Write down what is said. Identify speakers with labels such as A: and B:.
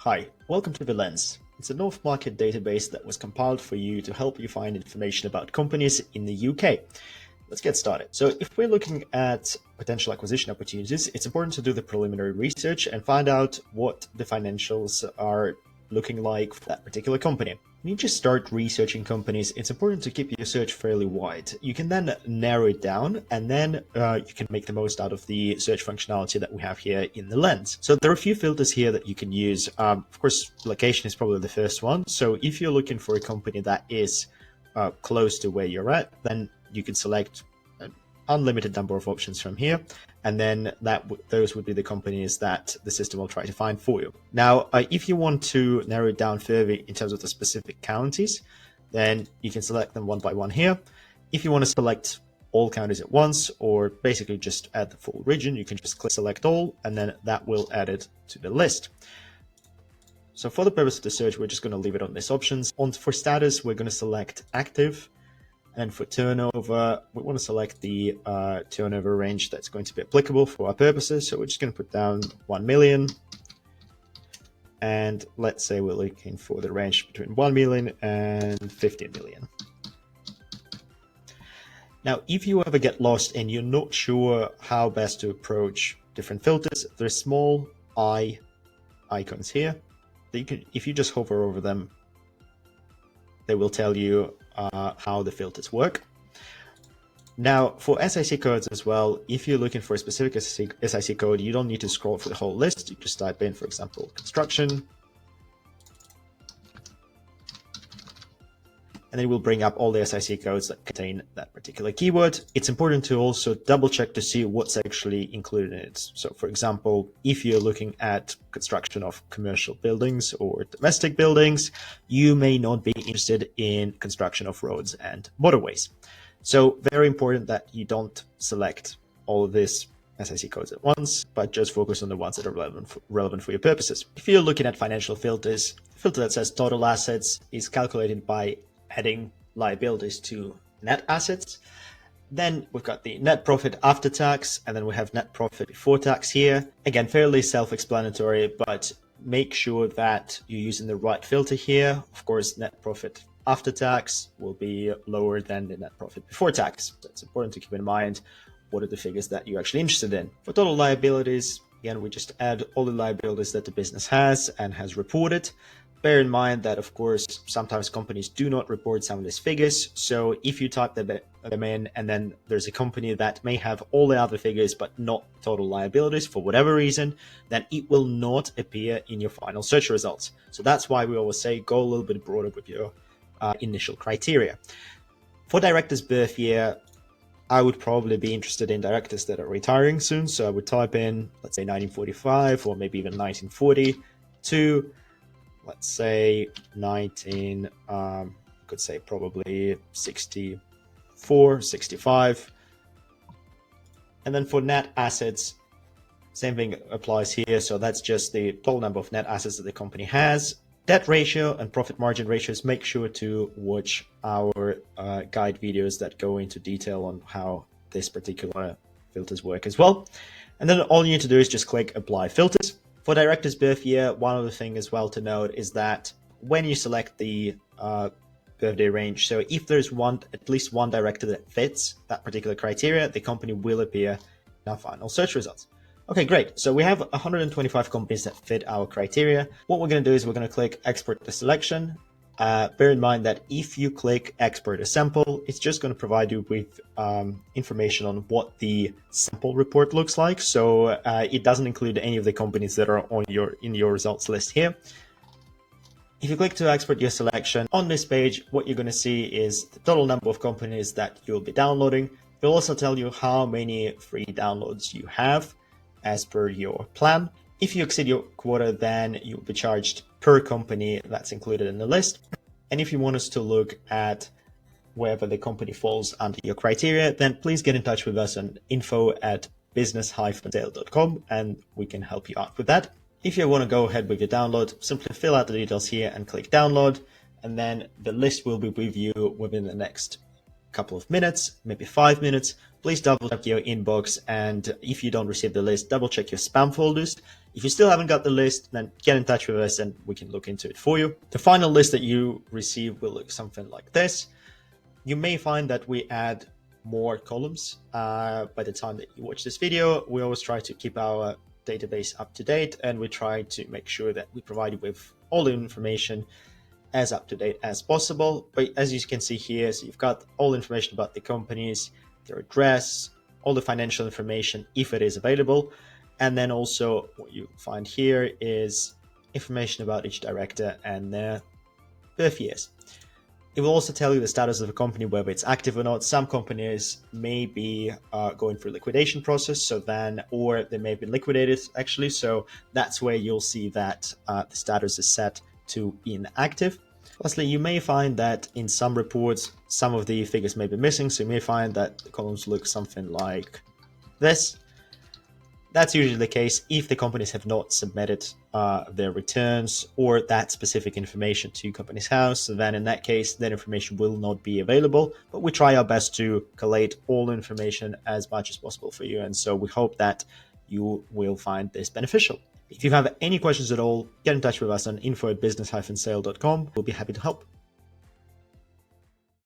A: Hi, welcome to The Lens. It's a North Market database that was compiled for you to help you find information about companies in the UK. Let's get started. So if we're looking at potential acquisition opportunities, it's important to do the preliminary research and find out what the financials are looking like for that particular company. When you just start researching companies, it's important to keep your search fairly wide. You can then narrow it down, and then you can make the most out of the search functionality that we have here in the Lens. So there are a few filters here that you can use. Of course, location is probably the first one. So if you're looking for a company that is close to where you're at, then you can select an unlimited number of options from here, and then those would be the companies that the system will try to find for you. Now, if you want to narrow it down further in terms of the specific counties, then you can select them one by one here. If you want to select all counties at once, or basically just add the full region, you can just click select all, and then that will add it to the list. So for the purpose of the search, we're just going to leave it on these options. For status, we're going to select active. And for turnover, we want to select the turnover range that's going to be applicable for our purposes. So we're just going to put down 1 million. And let's say we're looking for the range between 1 million and 15 million. Now, if you ever get lost and you're not sure how best to approach different filters, there's small eye icons here. If you just hover over them, they will tell you how the filters work. Now, for SIC codes as well, if you're looking for a specific SIC code, you don't need to scroll through the whole list. You just type in, for example, construction, and then it will bring up all the SIC codes that contain that particular keyword. It's important to also double check to see what's actually included in it. So for example, if you're looking at construction of commercial buildings or domestic buildings, you may not be interested in construction of roads and motorways. So very important that you don't select all of these SIC codes at once, but just focus on the ones that are relevant for your purposes. If you're looking at financial filters, the filter that says total assets is calculated by adding liabilities to net assets. Then we've got the net profit after tax, and then we have net profit before tax here. Again, fairly self-explanatory, but make sure that you're using the right filter here. Of course, net profit after tax will be lower than the net profit before tax. So it's important to keep in mind what are the figures that you're actually interested in. For total liabilities, again, we just add all the liabilities that the business has and has reported. Bear in mind that, of course, sometimes companies do not report some of these figures. So if you type them in and then there's a company that may have all the other figures but not total liabilities for whatever reason, then it will not appear in your final search results. So that's why we always say go a little bit broader with your initial criteria. For director's birth year, I would probably be interested in directors that are retiring soon. So I would type in, let's say 1945 or maybe even 1942. Let's say 19, could say probably 64, 65. And then for net assets, same thing applies here. So that's just the total number of net assets that the company has. Debt ratio and profit margin ratios, make sure to watch our guide videos that go into detail on how this particular filters work as well. And then all you need to do is just click apply filters. For director's birth year, one other thing as well to note is that when you select the birthday range, so if there's at least one director that fits that particular criteria, the company will appear in our final search results. Okay, great. So we have 125 companies that fit our criteria. What we're going to do is we're going to click export the selection. Bear in mind that if you click export a sample, it's just going to provide you with information on what the sample report looks like. So it doesn't include any of the companies that are in your results list here. If you click to export your selection on this page, what you're going to see is the total number of companies that you'll be downloading. It'll also tell you how many free downloads you have as per your plan. If you exceed your quota, then you'll be charged per company that's included in the list. And if you want us to look at wherever the company falls under your criteria, then please get in touch with us on info@business-sale.com and we can help you out with that. If you want to go ahead with your download, simply fill out the details here and click download, and then the list will be with you within the next couple of minutes, maybe 5 minutes. please double check your inbox. And if you don't receive the list, double check your spam folders. If you still haven't got the list, then get in touch with us and we can look into it for you. The final list that you receive will look something like this. You may find that we add more columns by the time that you watch this video. We always try to keep our database up to date, and we try to make sure that we provide you with all the information as up to date as possible. But as you can see here, so you've got all information about the companies, their address, all the financial information if it is available. And then also what you find here is information about each director and their birth years. It will also tell you the status of a company, whether it's active or not. Some companies may be going through liquidation process, or they may be liquidated actually. So that's where you'll see that the status is set to inactive. Lastly, you may find that in some reports, some of the figures may be missing. So you may find that the columns look something like this. That's usually the case if the companies have not submitted their returns or that specific information to Companies House. So then in that case, that information will not be available, but we try our best to collate all the information as much as possible for you. And so we hope that you will find this beneficial. If you have any questions at all, get in touch with us on info@business-sale.com. We'll be happy to help.